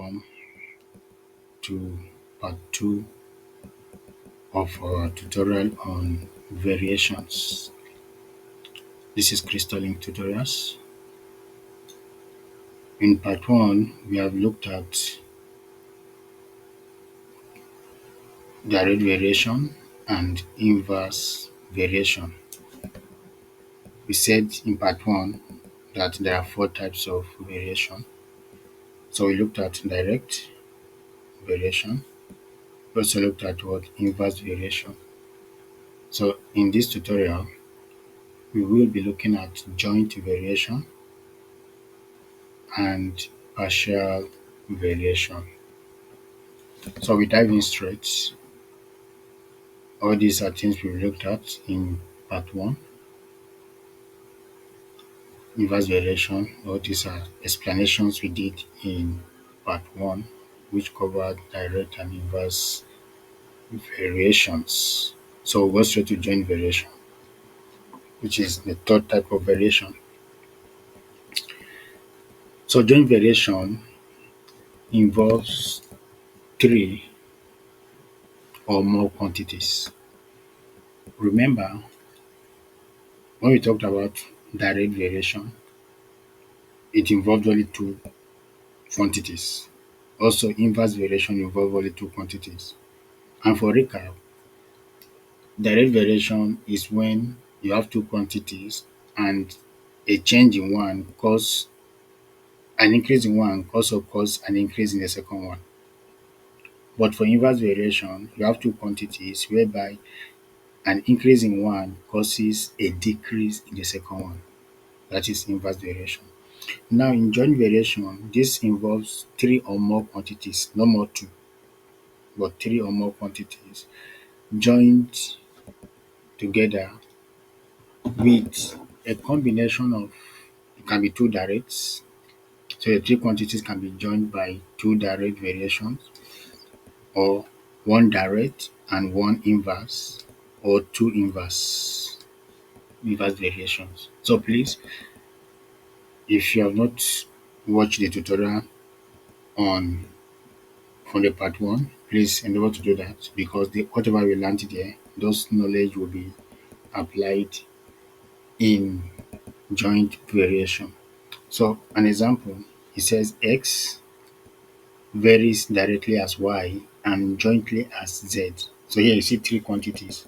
welcome to part 2 of our tutorial on variations. This is Crystallink tutorials. In part 1, we have looked at direct variation and inverse variation. We said in part 1 that there are 4 types of variation. So we looked at direct variation. We also looked at what inverse variation. So in this tutorial, we will be looking at joint variation and partial variation. So we dive in straight. All these are things we looked at in part 1. Inverse variation, all these are explanations we did in part 1, which covered direct and inverse variations. So we'll go straight to joint variation, which is the third type of variation. So joint variation involves 3 or more quantities. Remember, when we talked about direct variation, it involved only 2 quantities. Also, inverse variation involves only 2 quantities. And for recap, direct variation is when you have 2 quantities and a change in one cause an increase in one also cause an increase in the second one. But for inverse variation, you have 2 quantities whereby an increase in one causes a decrease in the second one. That is inverse variation. Now in joint variation, this involves 3 or more quantities, no more 2, but 3 or more quantities joined together with a combination of, it can be 2 directs. So the 3 quantities can be joined by 2 direct variations, or 1 direct and 1 inverse, or 2 inverse variations. So please, if you have not watched the tutorial on from the part 1, please endeavor to do that, because whatever we learned there, those knowledge will be applied in joint variation. So an example, it says x varies directly as y and jointly as z. So here you see 3 quantities.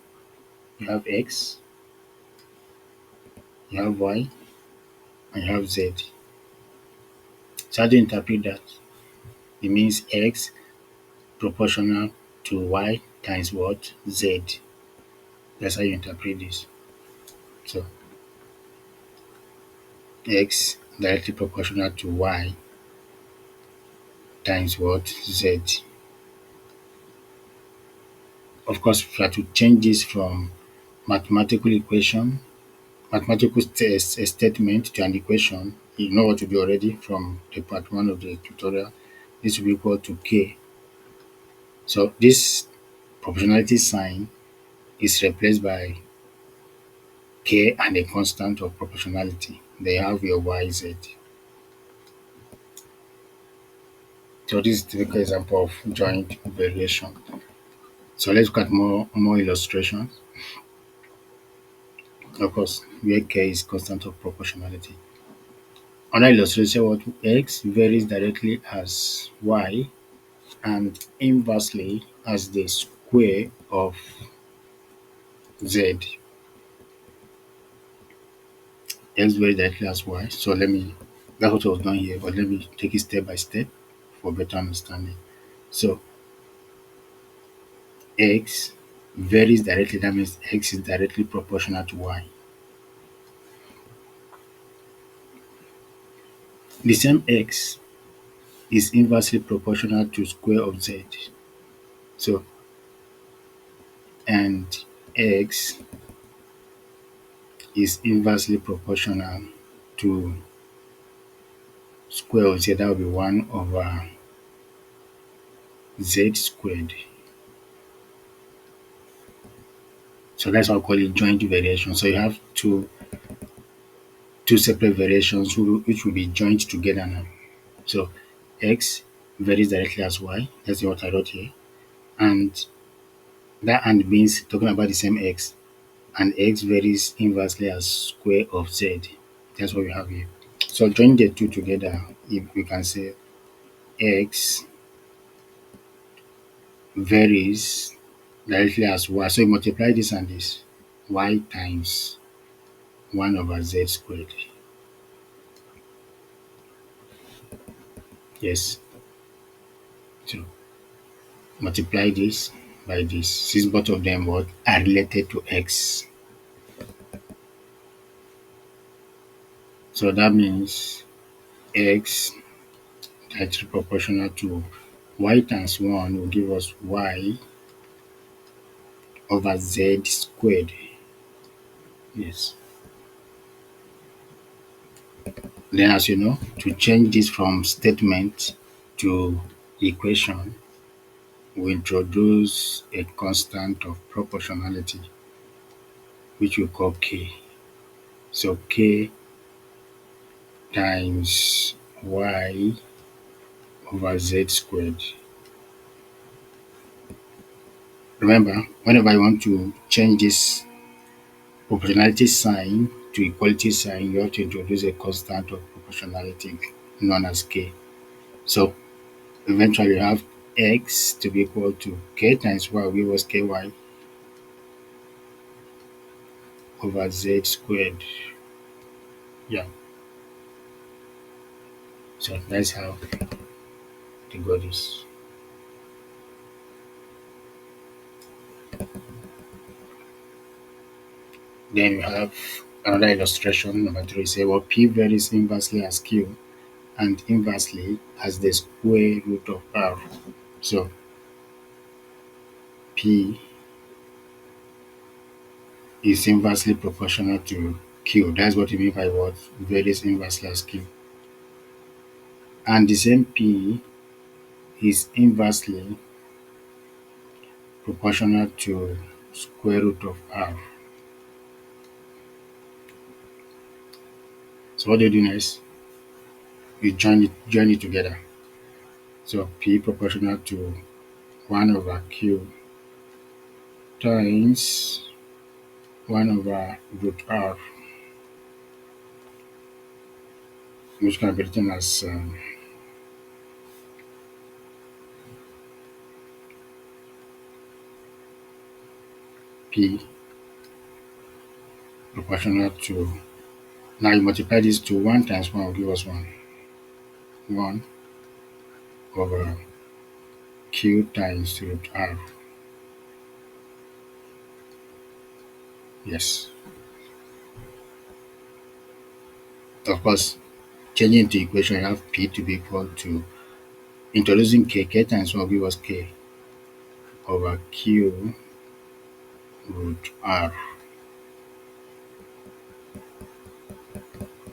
You have x, you have y, and you have z. So how do you interpret that? It means x proportional to y times what? Z. That's how you interpret this. So x directly proportional to y times what? Z. Of course, if you are to change this from mathematical statement to an equation, you know what to do already from the part 1 of the tutorial. This will be equal to k. So this proportionality sign is replaced by k and a constant of proportionality. They have your yz. So this is a typical example of joint variation. So let's look at more illustrations. Of course, where k is constant of proportionality. Another illustration, what x varies directly as y and inversely as the square of z. X varies directly as y. So that's what was done here, but let me take it step by step for better understanding. So x varies directly, that means x is directly proportional to y. The same x is inversely proportional to square of z. So, and x is inversely proportional to square of z. That will be 1 over z squared. So that's why I call it joint variation. So you have two separate variations which will be joined together now. So x varies directly as y. That's what I wrote here. And that and means talking about the same x. And x varies inversely as square of z. That's what we have here. So join the two together, if we can say x varies directly as y. So you multiply this and this. Y times 1 over z squared. Yes. So multiply this by this. Since both of them what are related to x. So that means x directly proportional to y times 1 will give us y over z squared. Yes. Then as you know, to change this from statement to equation, we introduce a constant of proportionality which we call k. So k times y over z squared. Remember, whenever you want to change this proportionality sign to equality sign, you have to introduce a constant of proportionality known as k. So eventually you have x to be equal to k times y, which was ky over z squared. Yeah, so that's how they got this. Then we have another illustration, number 3, say, well, P varies inversely as Q and inversely as the square root of R. So P is inversely proportional to Q. That's what we mean by what? Varies inversely as Q. And the same P is inversely proportional to square root of R. So what do you do next? You join it together. So P proportional to 1 over Q times 1 over root R, which can be written as P proportional to, now you multiply this to 1 times 1 will give us 1. 1 over Q times root R. Yes. Of course, changing the equation, you have P to be equal to, introducing K times 1 will give us K over Q root R,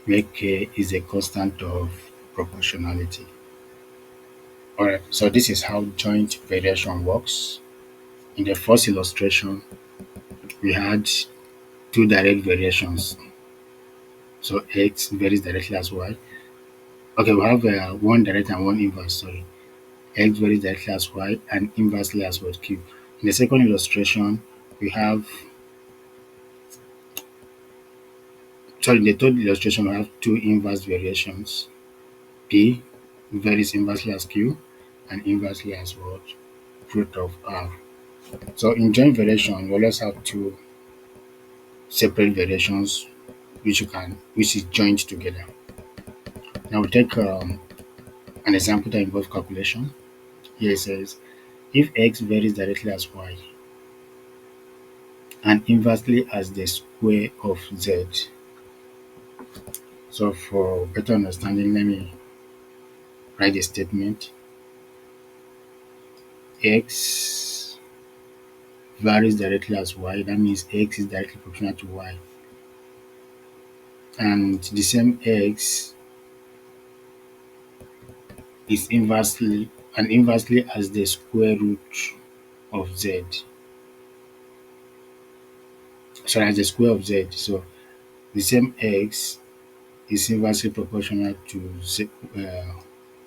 where K is a constant of proportionality. Alright, so this is how joint variation works. In the first illustration, we had two direct variations. So x varies directly as y. Okay, we have one direct and one inverse. Sorry, x varies directly as y and inversely as what q. In the second illustration, we have, sorry, in the third illustration, we have two inverse variations. P varies inversely as q and inversely as what? Root of r. So in joint variation, we always have two separate variations which is joined together. Now we take an example that involves calculation. Here it says, if x varies directly as y and inversely as the square of z. So for better understanding, let me write a statement. X varies directly as y. That means x is directly proportional to y. And the same x is inversely as the square root of z. Sorry, as the square of z. So the same x is inversely proportional to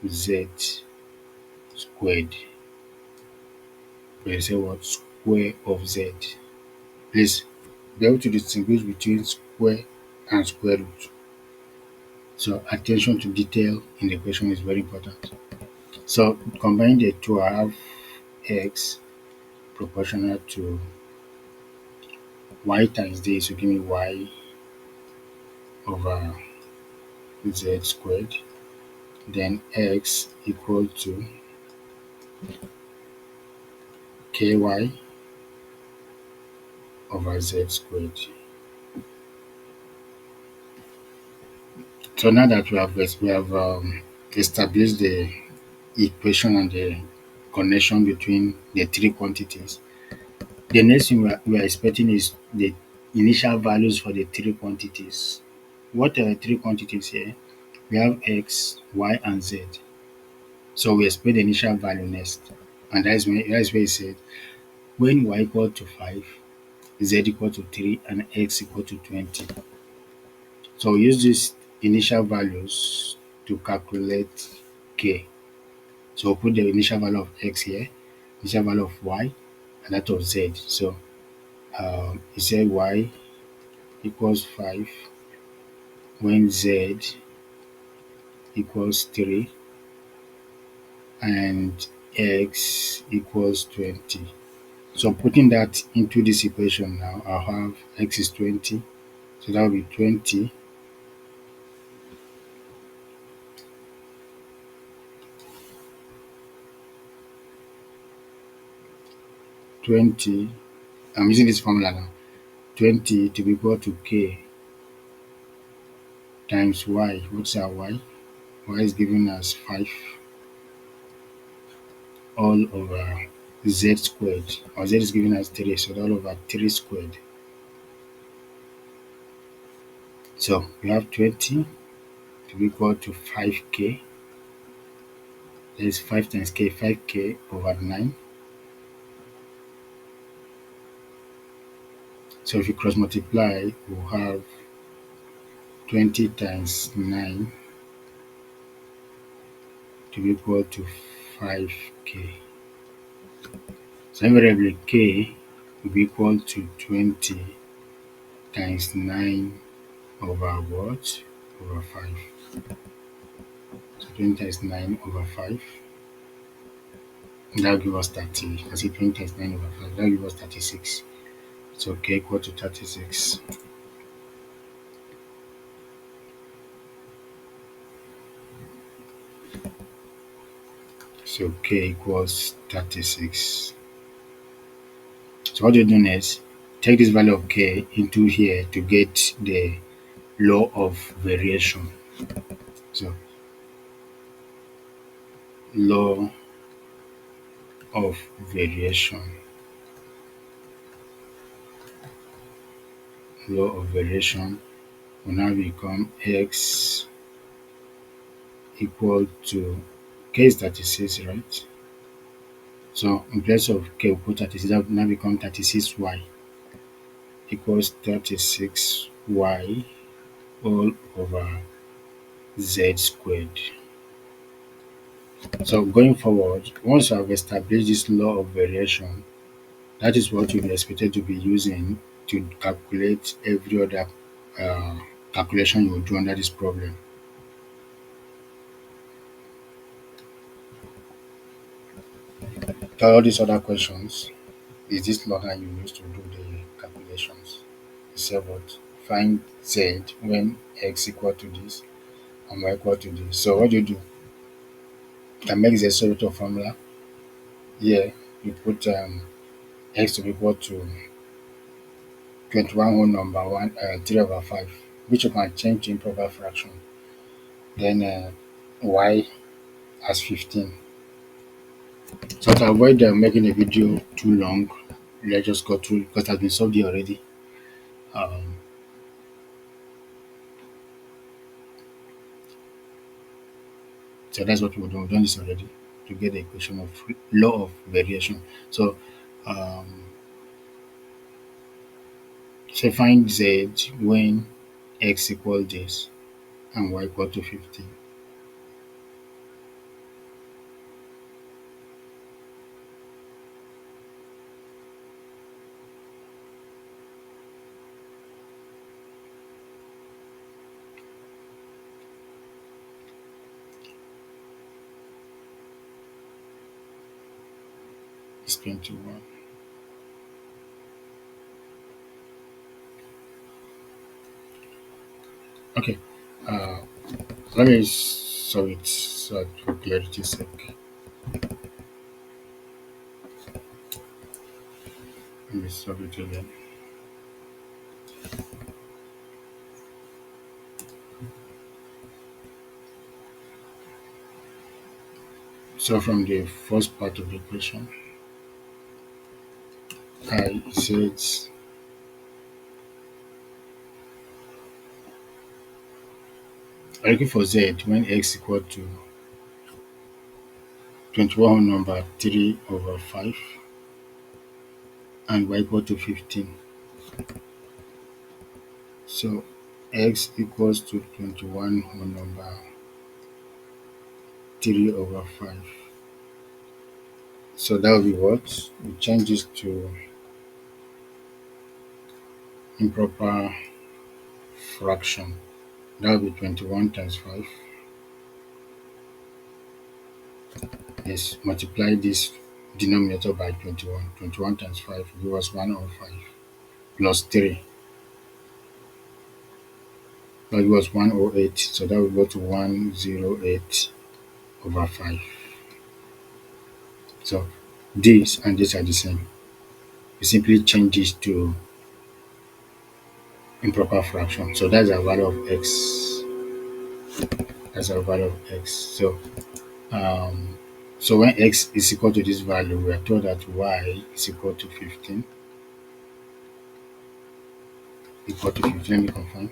z. squared. We say what? Square of z. Please be able to distinguish between square and square root. So attention to detail in the question is very important. So combine the two, I have x proportional to y times this will give me y over z squared. Then x equal to ky over z squared. So now that we have established the equation and the connection between the three quantities, the next thing we are expecting is the initial values for the three quantities. What are the three quantities here? We have x, y, and z. So we expect the initial value next. And that's where it said when y equal to 5, z equal to 3, and x equal to 20. So we use these initial values to calculate k. So we'll put the initial value of x here, initial value of y, and that of z. So it said y equals 5 when z equals 3 and x equals 20. So putting that into this equation now, I'll have x is 20. So that will be 20 20. I'm using this formula now. 20 to be equal to k times y. What's our y? Y is giving us 5 all over z squared. Or z is giving us 3, so all over 3 squared. So we have 20 to be equal to 5k. That is 5 times k, 5k over 9. So if you cross multiply, we'll have 20 times 9 to be equal to 5k. So invariably k will be equal to 20 times 9 over what? Over 5. So 20 times 9 over 5. That will give us 30. I see 20 times 9 over 5. That will give us 36. So k equal to 36. So k equals 36. So what you're doing is take this value of k into here to get the law of variation. So law of variation. Law of variation will now become x equal to k is 36, right? So in place of k, we put 36, that will now become 36y equals 36y all over z squared. So going forward, once you have established this law of variation, that is what you'll be expected to be using to calculate every other uh, calculation you will do under this problem. So all these other questions is this law that you use to do the calculations. You say what? Find z when x equal to this and y equal to this. So what do? You can make the Soreto formula. Here you put x to be equal to 21 whole number 3 over 5, which you can change to improper fraction. Then y as 15. So to avoid making the video too long, let's just go through because it has been solved here already. Um, so that's what we've done. We've done this already to get the equation of law of variation. So um, so find z when x equal this and y equal to 15. is 21. Okay. Uh, Let me solve it so that for clarity's sake. Let me solve it again. So from the first part of the equation, I said I'm looking for z when x equal to 21 number 3 over 5 and y equal to 15. So x equals to 21 whole number 3 over 5. So that will be what? We change this to improper fraction. That will be 21 times 5. Yes, multiply this denominator by 21. 21 times 5 give us 105 plus 3. That give us 108. So that will go to 108 over 5. So this and this are the same. We simply change this to improper fraction. So that's our value of x. That's our value of x. Um, so when x is equal to this value, we are told that y is equal to 15. Equal to 15. Let me confirm.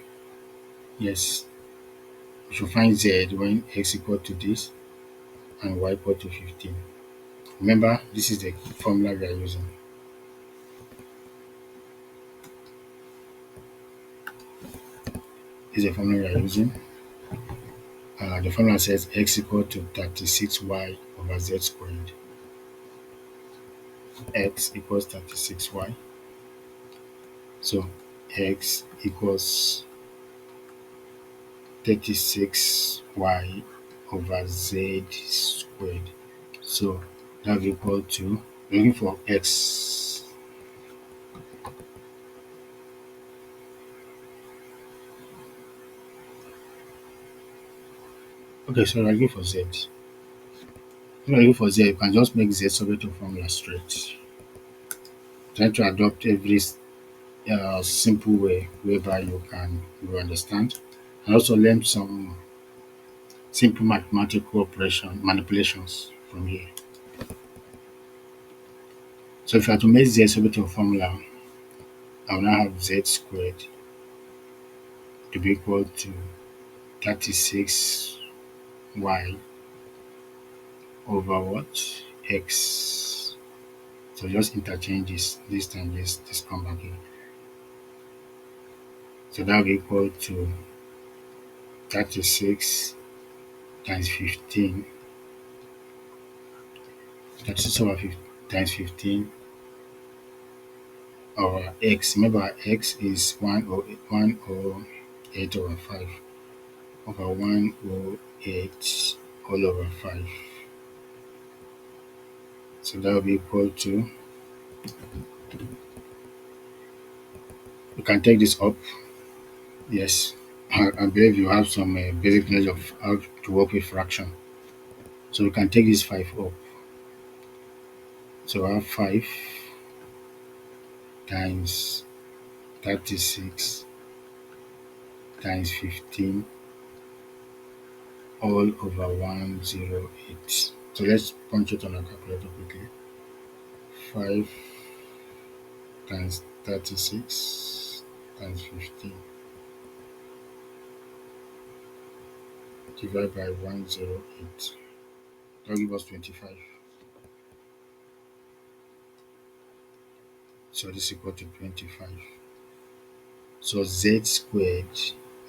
Yes, we should find z when x equal to this and y equal to 15. Remember, this is the formula we are using. This is the formula we are using. The formula says x equal to 36y over z squared. X equals 36y. So x equals 36y over z squared. So that's equal to, looking for x. Okay, so we're looking for z. If we're looking for z, you can just make z subject to formula straight. Try to adopt every simple way whereby you understand, and also learn some simple mathematical operation manipulations from here. So if I have to make z subject to a formula, I will now have z squared to be equal to 36y over what? X. So just interchange this time, this come back here. So that will be equal to 36 times 15. 36 over 15 times 15 over x. Remember, x is 108 over 5 over 108 all over 5. So that will be equal to, you can take this up. Yes, I believe you have some basic knowledge of how to work with fraction. So we can take this 5 up. So I have 5 times 36 times 15 all over 108. So let's punch it on a calculator quickly. 5 times 36 times 15 divided by 108. That will give us 25. So this is equal to 25. So z squared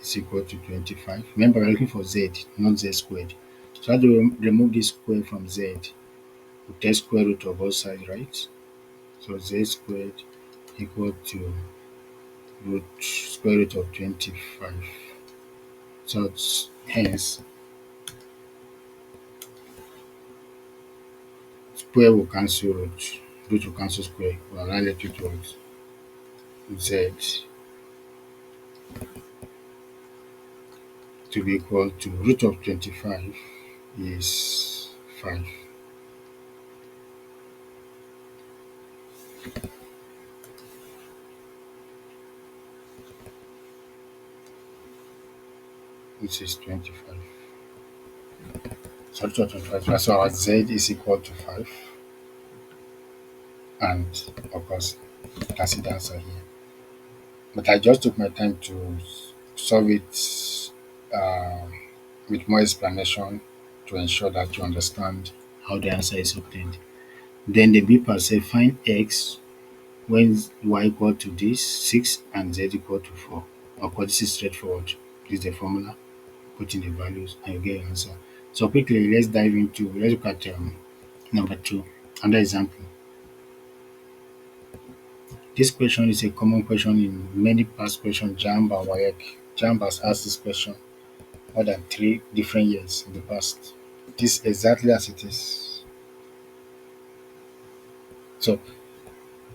is equal to 25. Remember, we're looking for z, not z squared. So how do we remove this square from z? We take square root of both sides, right? So z squared equal to square root of 25. So hence, square will cancel root. root of cancel square will now let you to what? Z to be equal to root of 25 is 5, which is 25. So root of 25, so our Z is equal to 5, and of course, you can see the answer here. But I just took my time to solve it um, with more explanation to ensure that you understand how the answer is obtained. Then the B part says find x when y equal to this 6 and z equal to 4. Of course, this is straightforward. This is the formula. Put in the values and you get your answer. So quickly, let's look at number 2. Another example. This question is a common question in many past questions. JAMB and WAEC. JAMB has asked this question more than 3 different years in the past. This exactly as it is. So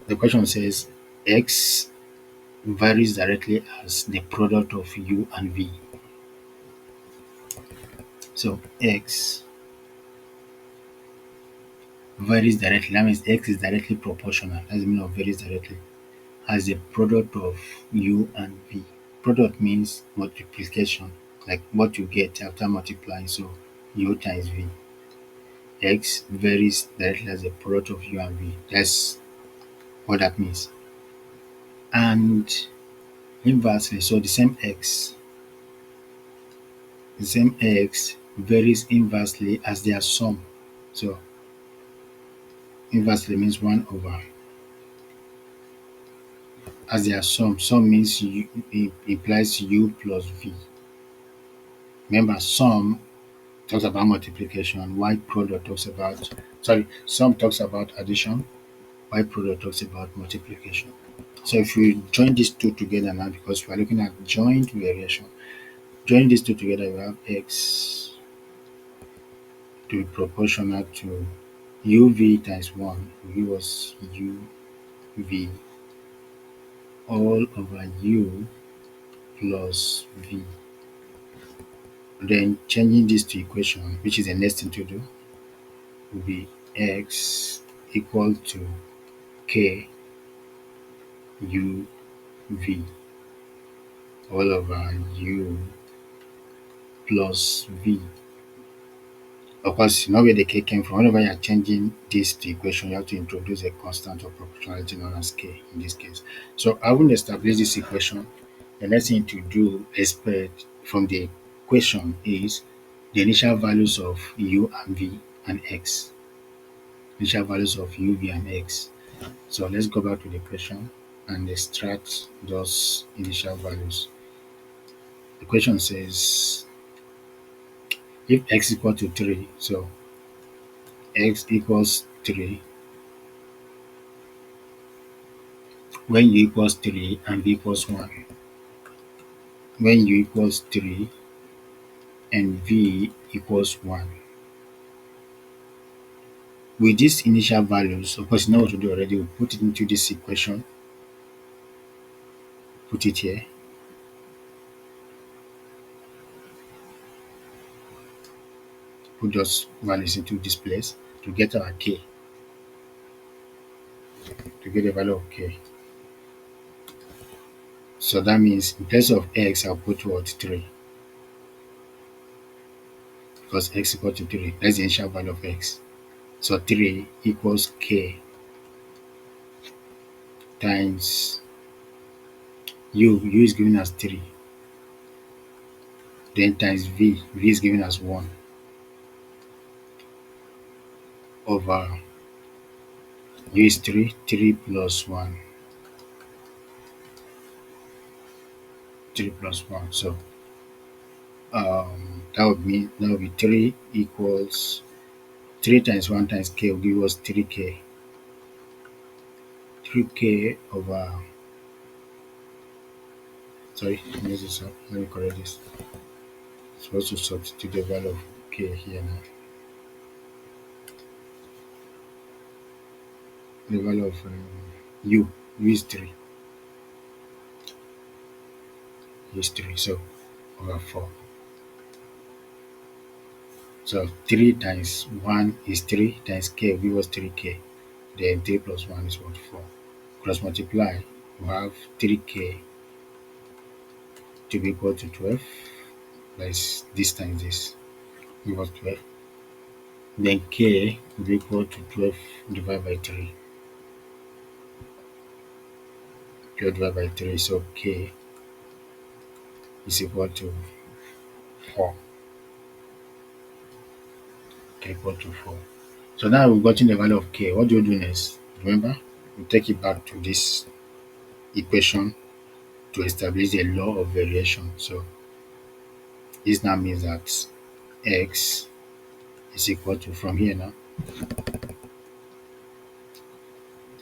the question says x varies directly as the product of u and v. So x varies directly. That means x is directly proportional. That's the meaning of varies directly as the product of u and v. Product means multiplication, like what you get after multiplying. So u times v. X varies directly as a product of u and v. That's what that means. And inversely, so the same x varies inversely as their sum. So inversely means 1 over as their sum. Sum means it implies u plus v. Remember, sum talks about multiplication, while product talks about sum talks about addition, while product talks about multiplication. So if we join these two together now, because we are looking at joint variation, join these two together, we have x to be proportional to uv times 1 will give us uv all over u plus v. Then changing this to equation, which is the next thing to do, will be x equal to k uv all over u plus v. Of course, you know where the k came from. Whenever you are changing this to equation, you have to introduce a constant of proportionality known as k in this case. So having established this equation, the next thing to do expect from the equation is the initial values of u and v and x. Initial values of u, v, and x. So let's go back to the question and extract those initial values. The question says if x equal to 3, so x equals 3 when u equals 3 and v equals 1. When u equals 3 and v equals 1. With these initial values, of course, you know what to do already. We'll put it into this equation. Put it here. Put those values into this place to get our k. To get the value of k. So that means in place of x, I'll put what? 3. Because x equal to 3. That's the initial value of x. So 3 equals k times u. U is given as 3. Then times v. V is given as 1 over u is 3. 3 plus 1. 3 plus 1. So that would be 3 equals 3 times 1 times k will give us 3k. 3k over, sorry, mess this up. Let me correct this. Supposed to substitute the value of k here now. The value of u. U is 3. U is 3. So over 4. So 3 times 1 is 3 times k. V was 3k. Then 3 plus 1 is what? 4. Cross multiply. We have 3k to be equal to 12. That is this times this. V was 12. Then k will be equal to 12 divided by 3. 12 divided by 3. So k is equal to 4. K equal to 4. So now we've gotten the value of k. What do you do next? Remember, we take it back to this equation to establish the law of variation. So this now means that x is equal to, from here now,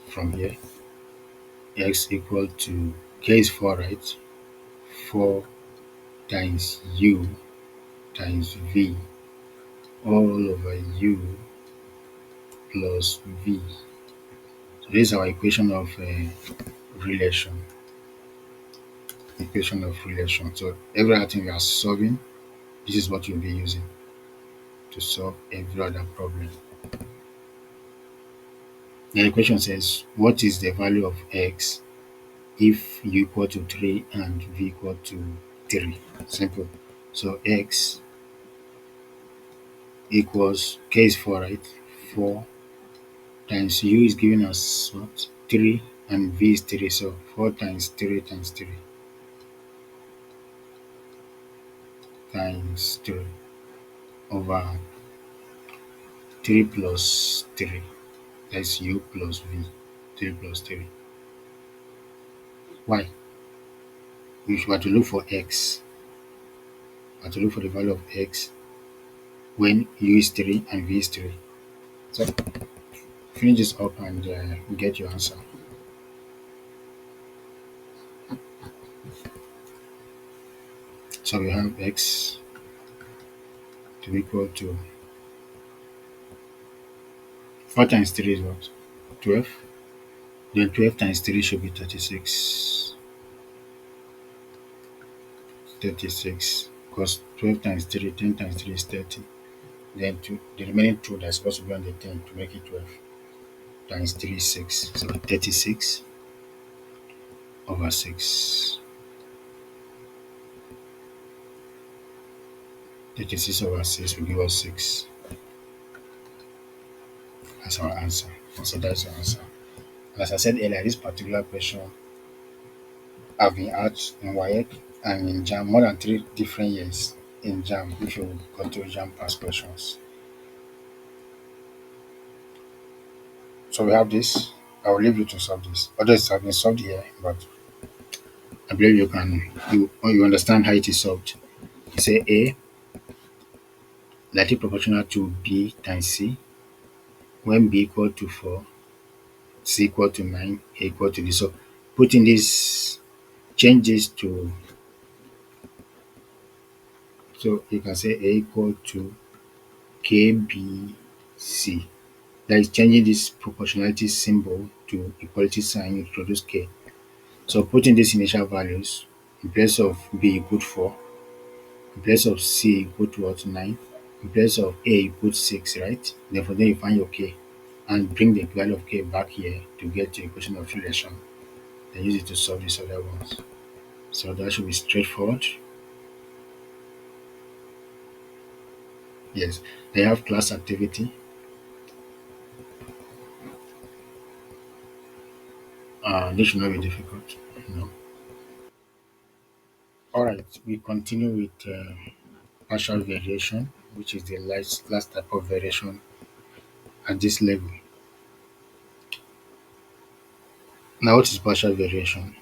from here, x equal to, k is 4, right? 4 times u times v all over u plus v. So this is our equation of relation. Equation of relation. So every other thing we are solving, this is what you'll be using to solve every other problem. The equation says, what is the value of x if u equal to 3 and v equal to 3? Simple. So x equals, k is 4, right? 4 times u is giving us what? 3, and v is 3. So 4 times 3 times 3 times 3 over 3 plus 3. That's u plus v. 3 plus 3. Why? If you were to look for x, you have to look for the value of x when u is 3 and v is 3. So finish this up and get your answer. So we have x to be equal to 4 times 3 is what? 12. Then 12 times 3 should be 36. 36. Because 12 times 3, 10 times 3 is 30. Then the remaining 2 that's supposed to be on the 10 to make it 12 times 3 is 6. So 36 over 6. 36 over 6 will give us 6. That's our answer. So that's our answer. As I said earlier, this particular question have been asked in WAEC and in JAM more than 3 different years in JAM if you go to JAM past questions. So we have this. I will leave you to solve this. Others have been solved here, but I believe you understand how it is solved. You say A likely proportional to B times C when B equal to 4, C equal to 9, A equal to this. So putting this, change this to, so you can say A equal to KBC. That is changing this proportionality symbol to equality sign, you introduce K. So putting these initial values, in place of B you put 4, in place of C you put what? 9, in place of A you put 6, right? Therefore then you find your K and bring the value of K back here to get the equation of relation. Then use it to solve these other ones. So that should be straightforward. Yes. They have class activity. This should not be difficult. No. Alright, we continue with partial variation, which is the last type of variation at this level. Now, what is partial variation?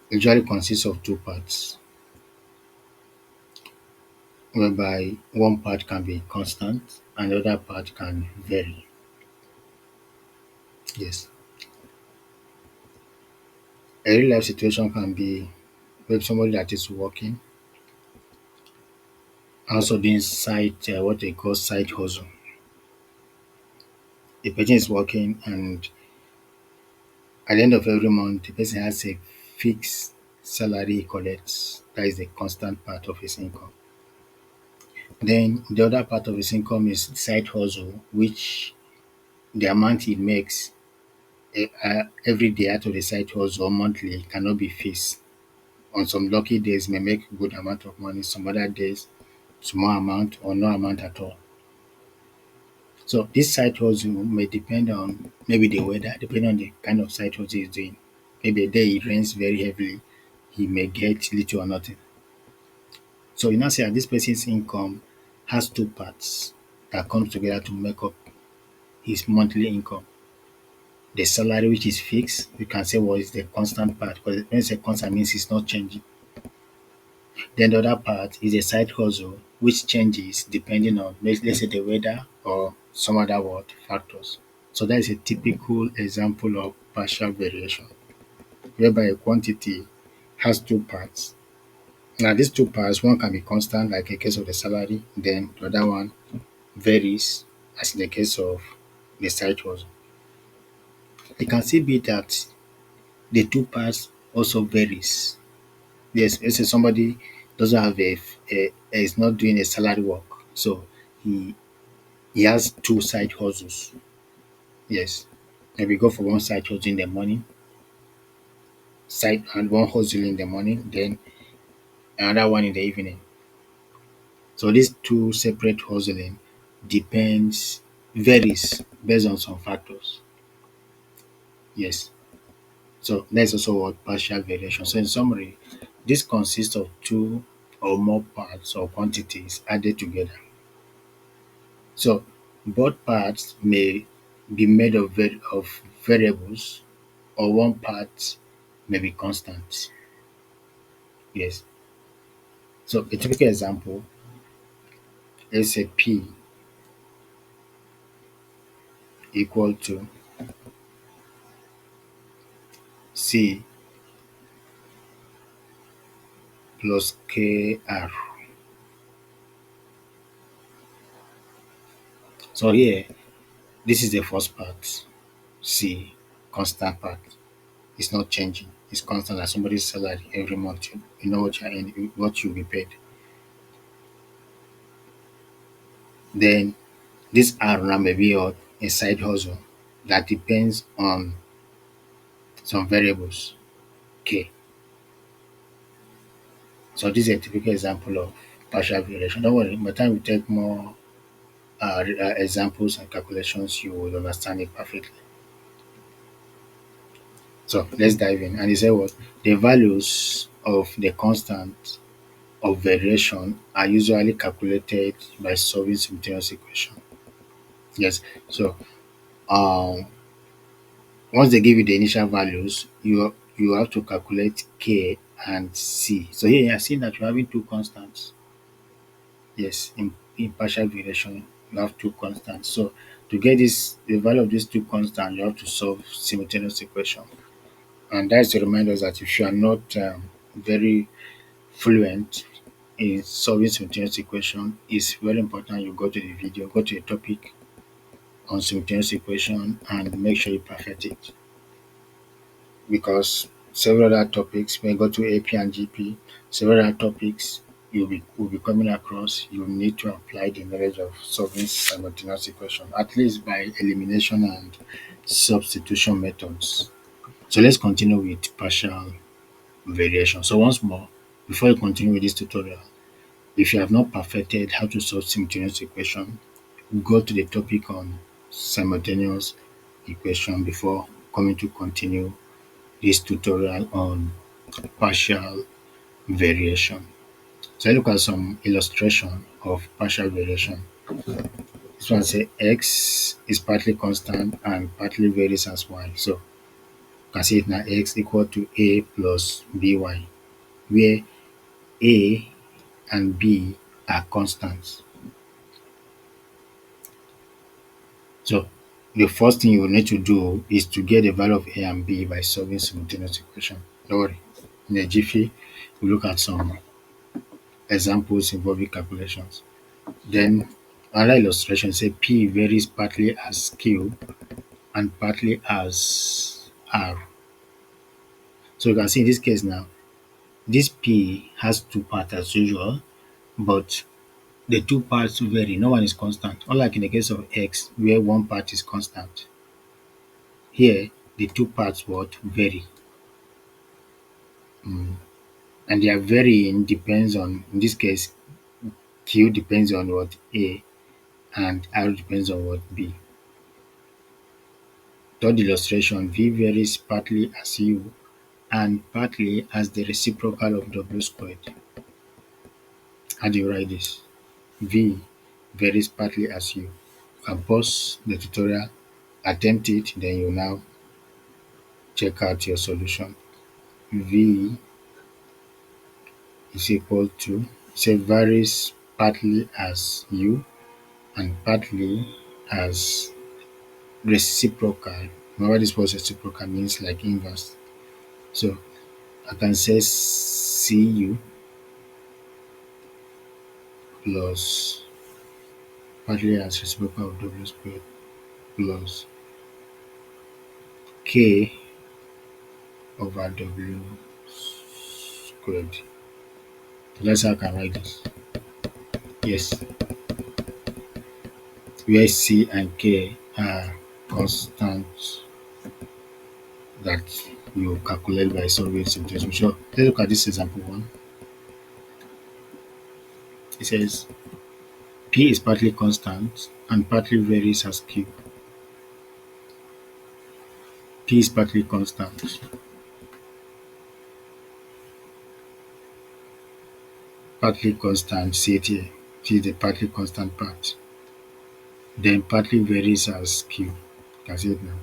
It usually consists of two parts, whereby one part can be constant and the other part can vary. Yes. A real life situation can be with somebody that is working, also doing side, what they call side hustle. a person is working and at the end of every month the person has a fixed salary he collects. That is the constant part of his income. Then the other part of his income is side hustle, which the amount he makes every day out of the side hustle or monthly cannot be fixed. On some lucky days, may make good amount of money. Some other days, small amount or no amount at all. So this side hustle may depend on maybe the weather, depending on the kind of side hustle he's doing. Maybe a day it rains very heavily, he may get little or nothing. So you now say that this person's income has two parts that comes together to make up his monthly income. The salary which is fixed, you can say what is the constant part because when it's a constant means it's not changing. Then the other part is a side hustle which changes depending on let's say the weather or some other what factors. So that is a typical example of partial variation, whereby a quantity has two parts. Now these two parts, one can be constant like in case of the salary, then the other one varies as in the case of the side hustle. It can still be that the two parts also varies. Yes, let's say somebody doesn't have is not doing a salary work, so he he has two side hustles. Yes, maybe go for one side hustle in the morning, side and one hustle in the morning, then another one in the evening. So these two separate hustling depends varies based on some factors. Yes, so that's also what partial variation. So in summary, this consists of two or more parts or quantities added together. So both parts may be made of variables or one part may be constant. Yes. So a typical example, let's say P equal to C plus KR. So here, this is the first part, C, constant part. It's not changing. It's constant as somebody's salary every month. You know what you're in, what you'll be paid. Then this R now may be a side hustle that depends on some variables. K. So this is a typical example of partial variation. Don't worry, by the time we take more examples and calculations, you will understand it perfectly. So let's dive in. And he said what? The values of the constant of variation are usually calculated by solving simultaneous equation. Yes. So um, once they give you the initial values, you have to calculate K and C. So here you are seeing that you're having two constants. Yes, in partial variation, you have two constants. So to get this the value of these two constants, you have to solve simultaneous equation. And that's to remind us that if you are not very fluent in solving simultaneous equation, it's very important you go to the video, go to the topic on simultaneous equation and make sure you perfect it. Because several other topics, when you go to AP and GP, several other topics will be coming across, you need to apply the knowledge of solving simultaneous equation, at least by elimination and substitution methods. So let's continue with partial variation. So once more, before you continue with this tutorial, if you have not perfected how to solve simultaneous equation, go to the topic on simultaneous equation before coming to continue this tutorial on partial variation. So let's look at some illustration of partial variation. This one say x is partly constant and partly varies as y. So you can see it now x equal to a plus by, where a and b are constants. So the first thing you will need to do is to get the value of a and b by solving simultaneous equation. Don't worry. In a jiffy, we look at some examples involving calculations. Then Another illustration say P varies partly as Q and partly as R. So you can see in this case now, this P has two parts as usual, but the two parts vary. No one is constant. Unlike in the case of X, where one part is constant. Here, the two parts what vary. And their varying depends on, in this case, Q depends on what A and R depends on what B. Third illustration, V varies partly as U and partly as the reciprocal of W squared. How do you write this? V varies partly as U. You can pause the tutorial, attempt it, then you now check out your solution. V is equal to, say varies partly as U and partly as reciprocal. Remember this was reciprocal means like inverse. So I can say Cu plus partly as reciprocal of W squared plus K over W squared. So that's how I can write this. Yes, where C and K are constants that you calculate by solving simultaneously. So let's look at this example one. It says P is partly constant and partly varies as Q. P is partly constant, see it here. See the partly constant part. Then partly varies as Q. You can see it now.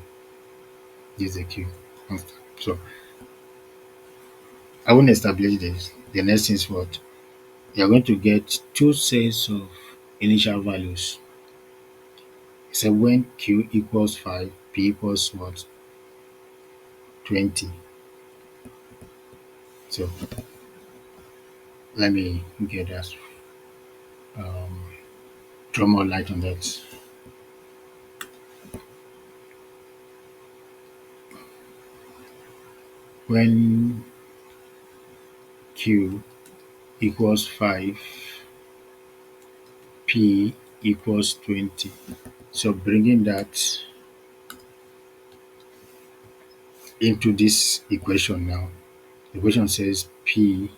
This is the Q constant. So I won't establish this. The next thing is what? You're going to get two sets of initial values. So when Q equals 5, P equals what? 20. So let me get that, um, draw more light on that. When Q equals 5, P equals 20. So bringing that into this equation now, the equation says P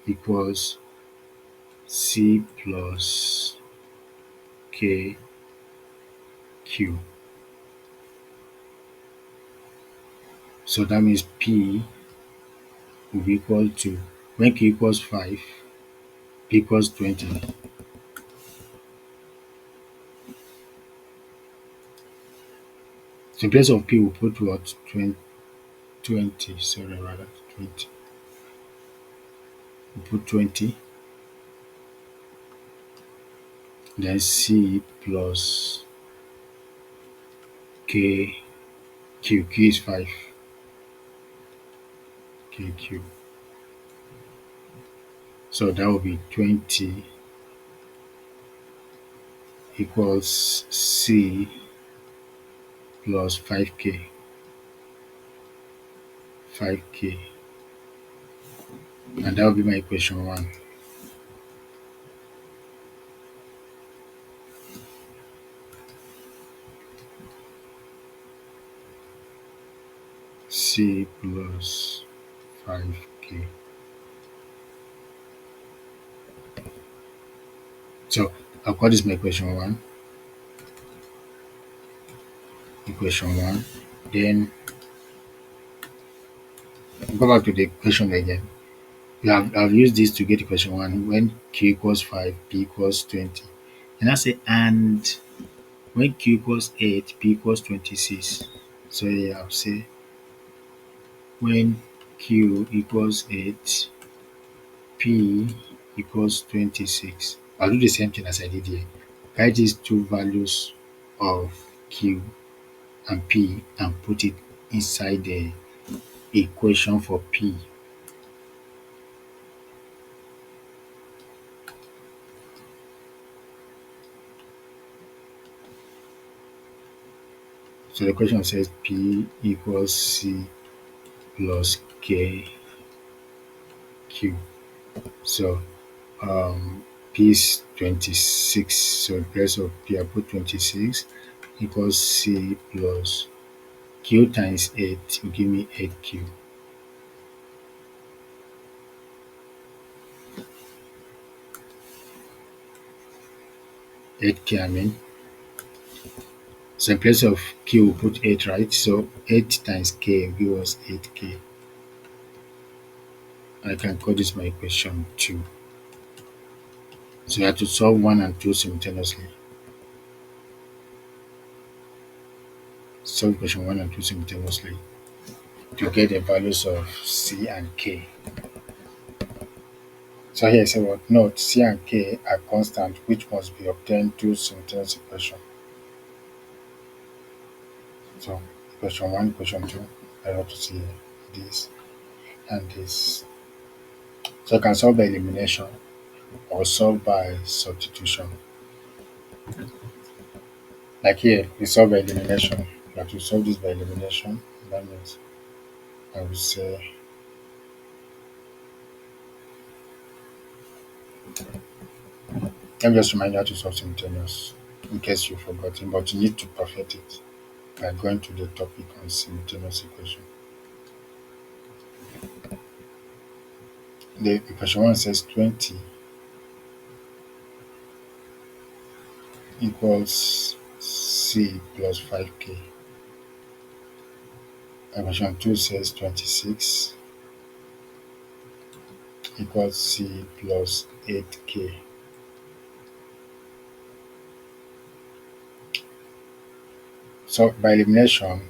equals C plus K Q. So that means P will be equal to, when Q equals 5, P equals 20. So in place of P, we put what? 20, sorry, rather, 20. We put 20, then C plus K Q. Q is 5. K Q. So that will be 20 equals C plus 5K. 5K. And that will be my equation 1. C plus 5K. So I'll call this my equation 1. Equation 1. Then go back to the equation again. I've used this to get equation 1 when Q equals 5, P equals 20. And I say, and when Q equals 8, P equals 26. So yeah, I'll say when Q equals 8, P equals 26. I'll do the same thing as I did here. Write these two values of Q and P and put it inside the equation for P. So the question says P equals C plus K Q. So P is 26. So in place of P, I put 26 equals C plus Q times 8 will give me 8Q. 8K, I mean. So in place of Q, we put 8, right? So 8 times K will give us 8K. I can call this my equation 2. So I have to solve 1 and 2 simultaneously. Solve equation 1 and 2 simultaneously to get the values of C and K. So here I say what? Note C and K are constant which must be obtained through simultaneous equation. So equation 1, equation 2, I have to see this and this. So I can solve by elimination or solve by substitution. Like here, we solve by elimination. We have to solve this by elimination. That means I will say, let me just remind you how to solve simultaneous in case you've forgotten, but you need to perfect it by going to the topic on simultaneous equation. The equation 1 says 20 equals C plus 5K. Equation 2 says 26 equals C plus 8K. So by elimination,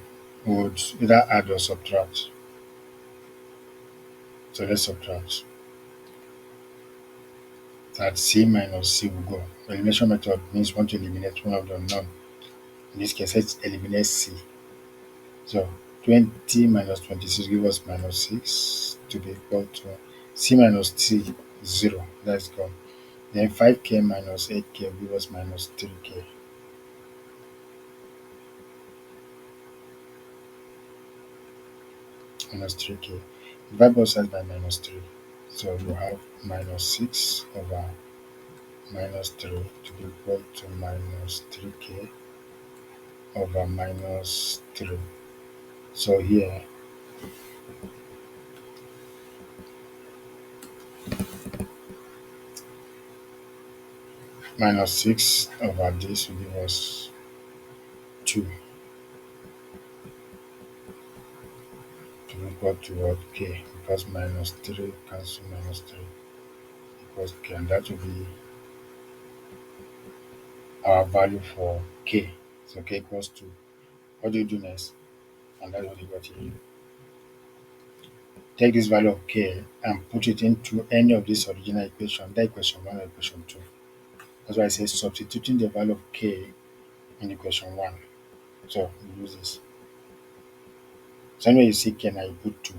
we would either add or subtract. So let's subtract. That C minus C will go. The elimination method means we want to eliminate one of the unknown. In this case, let's eliminate C. So 20 minus 26 give us minus 6 to be equal to C minus C, 0. That's gone. Then 5K minus 8K give us minus 3K. Minus 3K. Divide both sides by minus 3. So you have minus 6 over minus 3 to be equal to minus 3K over minus 3. So here, minus 6 over this will give us 2 to be equal to what? K, because minus 3 cancel minus 3 equals K, and that will be our value for K. So K equals 2. What do you do next? And that's what you got here. Take this value of K and put it into any of these original equations, that equation 1 or equation 2. That's why I say substituting the value of K in equation 1. So we use this. So anyway you see K now you put 2.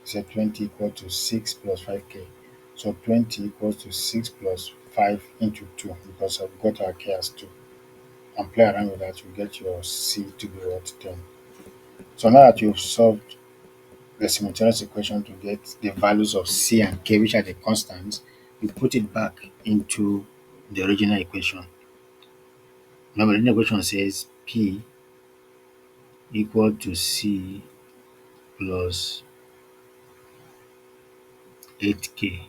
Say 20 equal to 6 plus 5K. So 20 equals to 6 plus 5 into 2 because I've got our K as 2. And play around with that, you get your C to be what? 10. So now that you've solved the simultaneous equation to get the values of C and K, which are the constants, you put it back into the original equation. Now the original equation says P equal to C plus 8K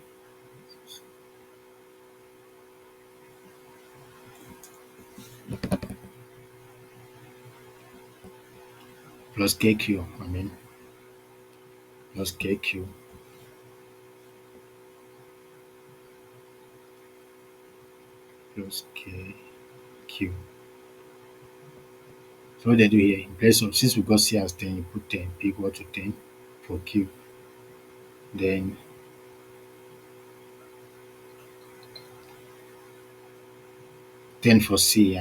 plus KQ, plus KQ plus KQ. So what they do here, in place of, since we got C as 10, you put 10, P equal to 10 for Q. Then 10 for C,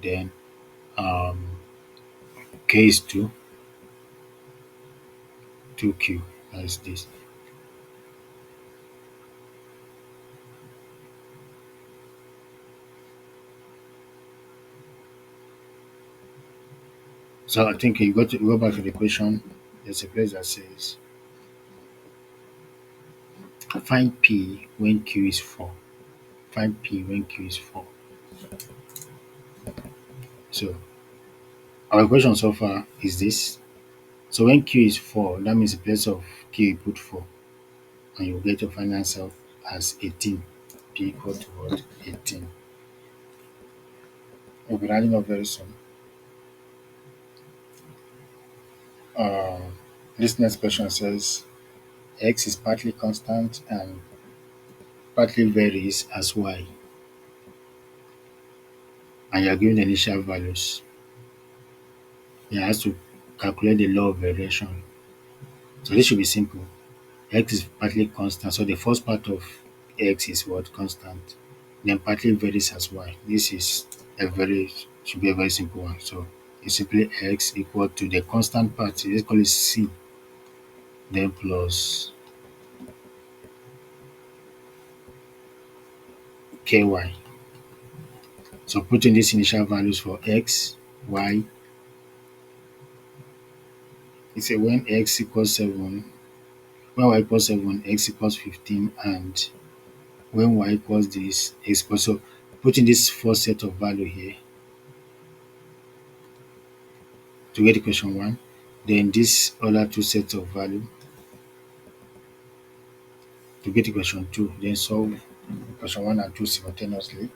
Then um, K is 2, 2Q. That's this. So I think you go back to the question. There's a place that says find P when Q is 4. Find P when Q is 4. So our question so far is this. So when Q is 4, that means the place of Q you put 4. And you get your final answer as 18. P equal to what? 18. We'll be running up very soon. Uh, this next question says X is partly constant and partly varies as Y. And you are given the initial values. You have to calculate the law of variation. So this should be simple. X is partly constant. So the first part of X is what? Constant. Then partly varies as Y. This is should be a very simple one. So it's simply X equal to the constant part. Let's call it C. Then plus KY. So putting these initial values for X, Y, it's a when X equals 7, when Y equals 7, X equals 15, and when Y equals this, X equals, so putting this first set of value here to get equation 1, then this other two sets of value to get equation 2, then solve equation 1 and 2 simultaneously.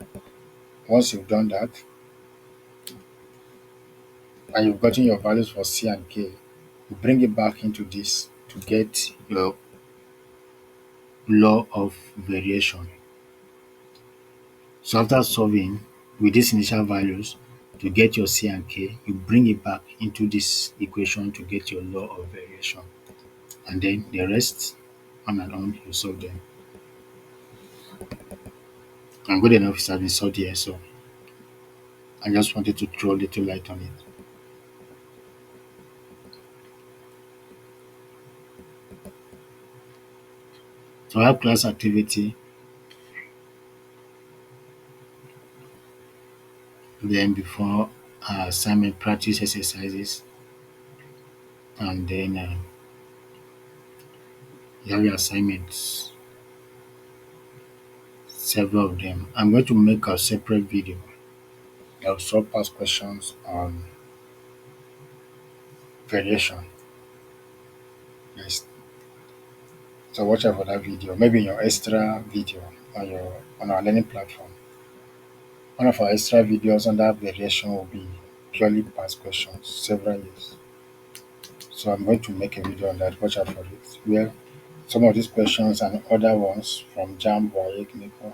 Once you've done that, and you've gotten your values for C and K, you bring it back into this to get your law of variation. So after solving with these initial values to get your C and K, you bring it back into this equation to get your law of variation. And then the rest, on and on, you solve them. And good enough it has been solved here, so I just wanted to throw a little light on it. So I have class activity, then before assignment practice exercises, and then you have your assignments, several of them. I'm going to make a separate video that will solve past questions on variation. Yes. So watch out for that video. Maybe in your extra video on our learning platform. One of our extra videos on that variation will be purely past questions, several years. So I'm going to make a video on that. Watch out for it. Where some of these questions and other ones from JAM or Nico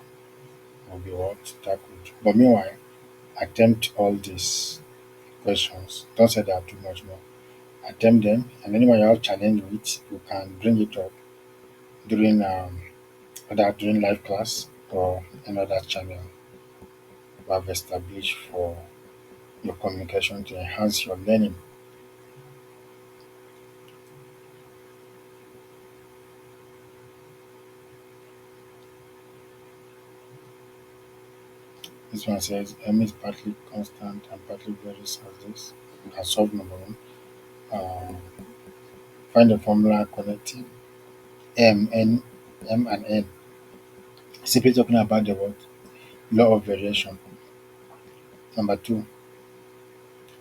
will be what tackled. But meanwhile, attempt all these questions. Don't say they are too much more. Attempt them, and anyone you have challenge with, you can bring it up during whether during live class or another channel we have established for your communication to enhance your learning. This one says M is partly constant and partly varies as this. You can solve number one. Um, find the formula connecting M, N, M and N. Simply talking about the word law of variation. Number two,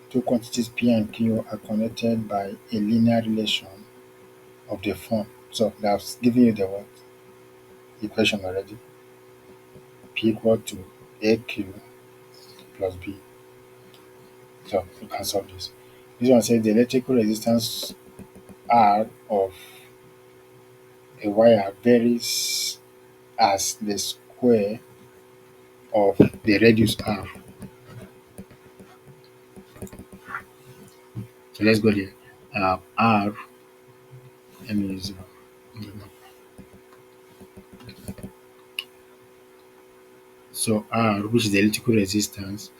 two quantities P and Q are connected by a linear relation of the form. So that's giving you the word equation already. P equal to AQ plus B. So you can solve this. This one says the electrical resistance R of a wire varies as the square of the radius R. So let's go there. R, let me use so R, which is the electrical resistance,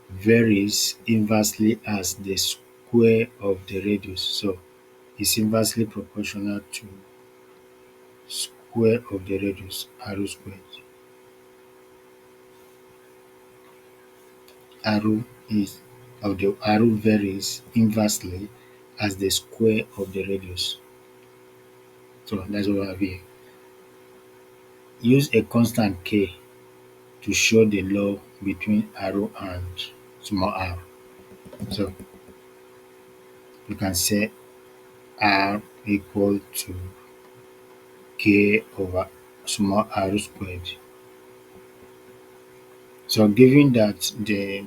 varies inversely as the square of the radius. So it's inversely proportional to square of the radius, R squared. R is of the arrow varies inversely as the square of the radius. So that's what we have here. Use a constant k to show the law between arrow and small r. So you can say r equal to k over small r squared. So given that the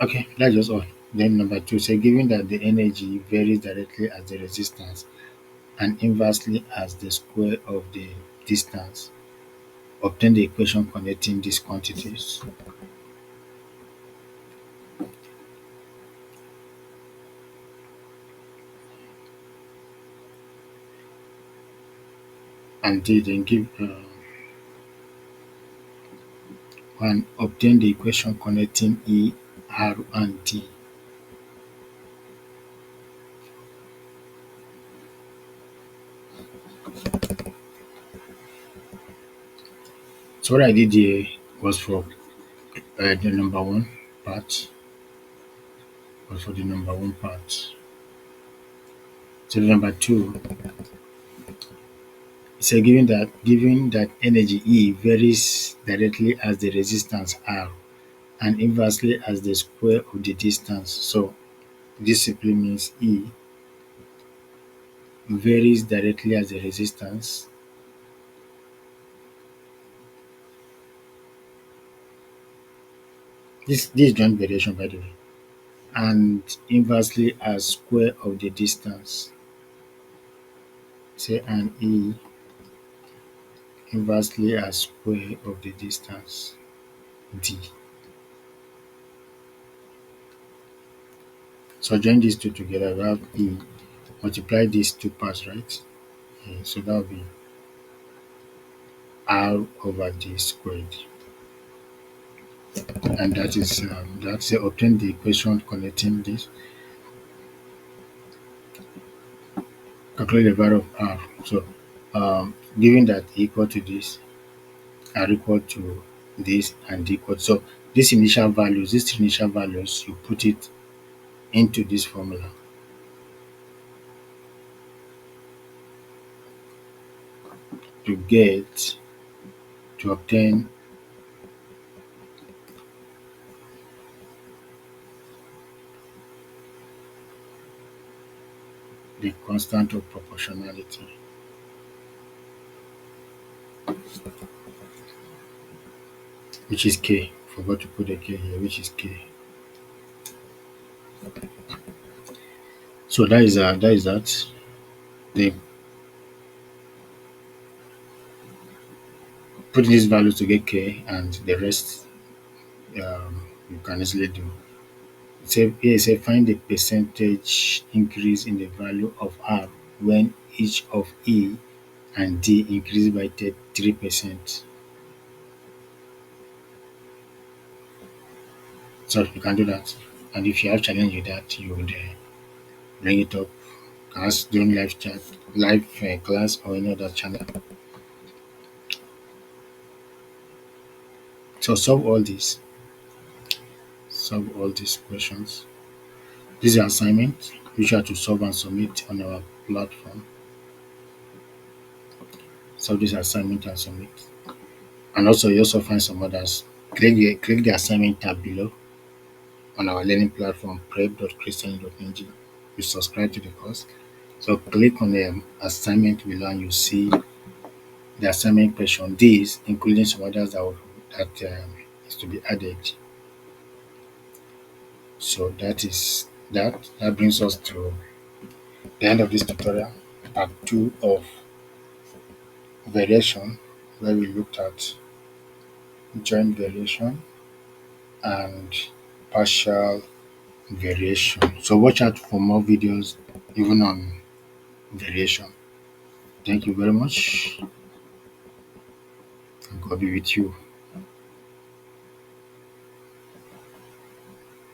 okay, that's just all. Then number two, say given that the energy varies directly as the resistance and inversely as the square of the distance, obtain the equation connecting these quantities. And then give and obtain the equation connecting E, R, and D. So what I did here was for the number one part, was for the number one part. So the number two, so given that energy E varies directly as the resistance R and inversely as the square of the distance. So this simply means E varies directly as the resistance. This is joint variation, by the way, and inversely as square of the distance. Say and E inversely as square of the distance D. So join these two together, we have E, multiply these two parts, right? So that will be R over D squared. And that's obtain the equation connecting this. Calculate the value of R. So given that equal to this, R equal to this, and D equal. So these initial values, you put it into this formula to get to obtain the constant of proportionality, which is K. Forgot to put a K here, which is K. So that is that. They put these values to get K, and the rest you can easily do. Say find the percentage increase in the value of R when each of E and D increase by 3%. So you can do that. And if you have challenge with that, you would bring it up as during live chat, live class, or any other channel. So solve all these questions. This is your assignment which you have to solve and submit on our platform. Solve this assignment and submit. And also you also find some others. Click the assignment tab below on our learning platform prep.crystallink.ng. You subscribe to the course. So click on the assignment below and you see the assignment question. These, including some others that is to be added. So that brings us to the end of this tutorial, part 2 of variation, where we looked at joint variation and partial variation. So watch out for more videos even on variation. Thank you very much, and God be with you.